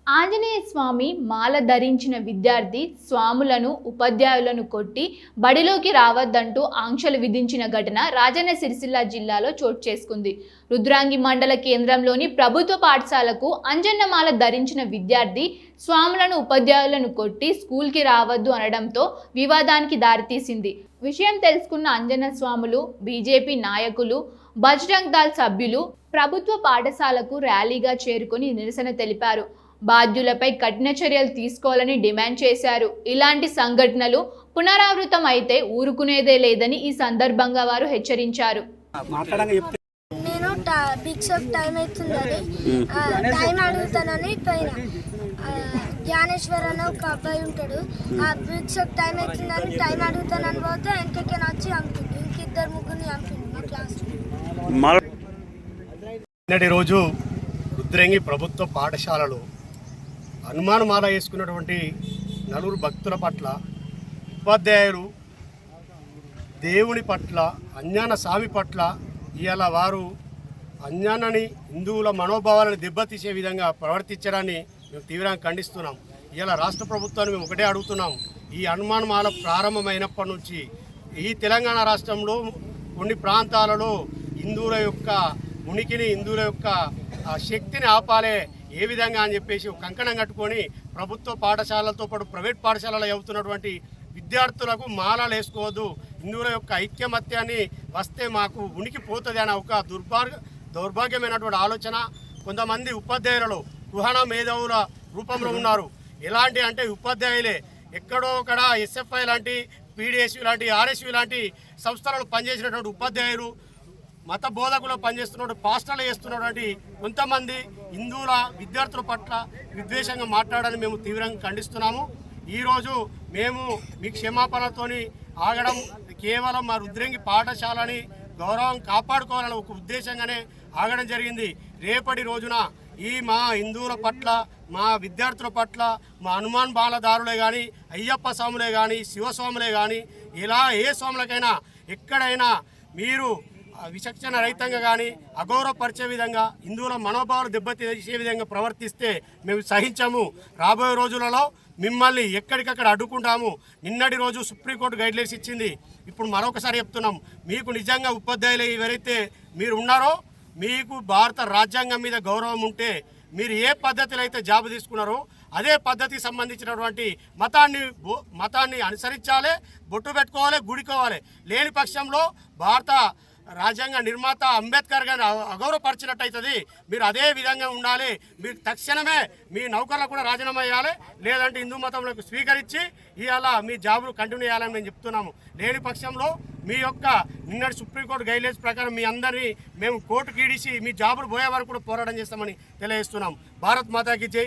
ఆంజనేయ స్వామి మాల ధరించిన విద్యార్థి స్వాములను ఉపాధ్యాయులను కొట్టి బడిలోకి రావద్దంటూ ఆంక్షలు విధించిన ఘటన రాజన్న సిరిసిల్ల జిల్లాలో చోటు చేసుకుంది. రుద్రాంగి మండల కేంద్రంలోని ప్రభుత్వ పాఠశాలకు అంజన్నమాల ధరించిన విద్యార్థి స్వాములను ఉపాధ్యాయులను కొట్టి స్కూల్కి రావద్దు అనడంతో వివాదానికి దారితీసింది. విషయం తెలుసుకున్న అంజన్న స్వాములు, బీజేపీ నాయకులు, బజరంగ్ దళ్ సభ్యులు ప్రభుత్వ పాఠశాలకు ర్యాలీగా చేరుకొని నిరసన తెలిపారు. బాధ్యులపై కఠిన చర్యలు తీసుకోవాలని డిమాండ్ చేశారు. ఇలాంటి సంఘటనలు పునరావృతం అయితే ఊరుకునేదే లేదని ఈ సందర్భంగా వారు హెచ్చరించారు. నేను బిగ్ షాప్ టైం అవుతుందని టైం అడుగుతానని పైన జ్ఞానేశ్వర్ అనే ఒక అబ్బాయి ఉంటాడు. ఆ బిగ్ షాప్ టైం అవుతుందని టైం అడుగుతానని పోతే వెనకకి వచ్చి చంపింది. ఇంకిద్దరు ముగ్గురిని చంపింది మా క్లాస్. నిన్నటి రోజు రుద్రంగి ప్రభుత్వ పాఠశాలలో హనుమాన్ వేసుకున్నటువంటి నలుగురు భక్తుల పట్ల ఉపాధ్యాయులు దేవుని పట్ల అజ్ఞాన స్వామి పట్ల ఇవాళ వారు అజ్ఞానాన్ని హిందువుల మనోభావాలను దెబ్బతీసే విధంగా ప్రవర్తించడాన్ని మేము తీవ్రంగా ఖండిస్తున్నాం. ఇవాళ రాష్ట్ర ప్రభుత్వాన్ని మేము ఒకటే అడుగుతున్నాం. ఈ హనుమాన్ మాల ప్రారంభమైనప్పటి నుంచి ఈ తెలంగాణ రాష్ట్రంలో కొన్ని ప్రాంతాలలో హిందువుల యొక్క ఉనికిని, హిందువుల యొక్క శక్తిని ఆపాలే ఏ విధంగా అని చెప్పేసి కంకణం కట్టుకొని ప్రభుత్వ పాఠశాలలతో పాటు ప్రైవేట్ పాఠశాలలో చదువుతున్నటువంటి విద్యార్థులకు మాలలు వేసుకోవద్దు, హిందువుల యొక్క ఐక్యమత్యాన్ని వస్తే మాకు ఉనికి పోతుంది అనే ఒక దౌర్భాగ్యమైనటువంటి ఆలోచన కొంతమంది ఉపాధ్యాయులలో కుహన మేధావుల రూపంలో ఉన్నారు. ఎలాంటి అంటే ఉపాధ్యాయులే ఎక్కడో అక్కడ ఎస్ఎఫ్ఐ లాంటి, పీడిఎస్యు లాంటి, ఆర్ఎస్యు లాంటి సంస్థలలో పనిచేసినటువంటి ఉపాధ్యాయులు, మత బోధకులు పనిచేస్తున్నటువంటి పాస్టర్లు చేస్తున్నటువంటి కొంతమంది హిందువుల విద్యార్థుల పట్ల విద్వేషంగా మాట్లాడాలని మేము తీవ్రంగా ఖండిస్తున్నాము. ఈరోజు మేము మీ క్షమాపణతోని ఆగడం కేవలం మా రుద్రంగి పాఠశాలని గౌరవం కాపాడుకోవాలని ఒక ఉద్దేశంగానే ఆగడం జరిగింది. రేపటి రోజున ఈ మా హిందువుల పట్ల, మా విద్యార్థుల పట్ల, మా హనుమాన్ బాలదారులే కానీ, అయ్యప్ప స్వాములే కానీ, శివస్వాములే కానీ, ఇలా ఏ స్వాములకైనా ఎక్కడైనా మీరు విచక్షణ రహితంగా కానీ అగౌరవపరిచే విధంగా హిందువుల మనోభావాలు దెబ్బతీసే విధంగా ప్రవర్తిస్తే మేము సహించము. రాబోయే రోజులలో మిమ్మల్ని ఎక్కడికక్కడ అడ్డుకుంటాము. నిన్నటి రోజు సుప్రీంకోర్టు గైడ్లైన్స్ ఇచ్చింది. ఇప్పుడు మరొకసారి చెప్తున్నాం, మీకు నిజంగా ఉపాధ్యాయులు ఎవరైతే మీరు ఉన్నారో, మీకు భారత రాజ్యాంగం మీద గౌరవం ఉంటే మీరు ఏ పద్ధతిలో అయితే జాబు తీసుకున్నారో అదే పద్ధతికి సంబంధించినటువంటి మతాన్ని అనుసరించాలి, బొట్టు పెట్టుకోవాలి, గుడికోవాలి. లేని పక్షంలో భారత రాజ్యాంగ నిర్మాత అంబేద్కర్ గారిని అగౌరవపరిచినట్టయితుంది. మీరు అదే విధంగా ఉండాలి. మీరు తక్షణమే మీ నౌకర్లకు కూడా రాజీనామా చేయాలి, లేదంటే హిందూ మతంలోకి స్వీకరించి ఇవాళ మీ జాబులు కంటిన్యూ చేయాలని మేము చెప్తున్నాము. లేని పక్షంలో మీ యొక్క నిన్నటి సుప్రీంకోర్టు గైడ్లైన్స్ ప్రకారం మీ అందరినీ మేము కోర్టుకి ఈడిసి మీ జాబులు పోయే వరకు కూడా పోరాటం చేస్తామని తెలియజేస్తున్నాం. భారత్ మాతాకి జై.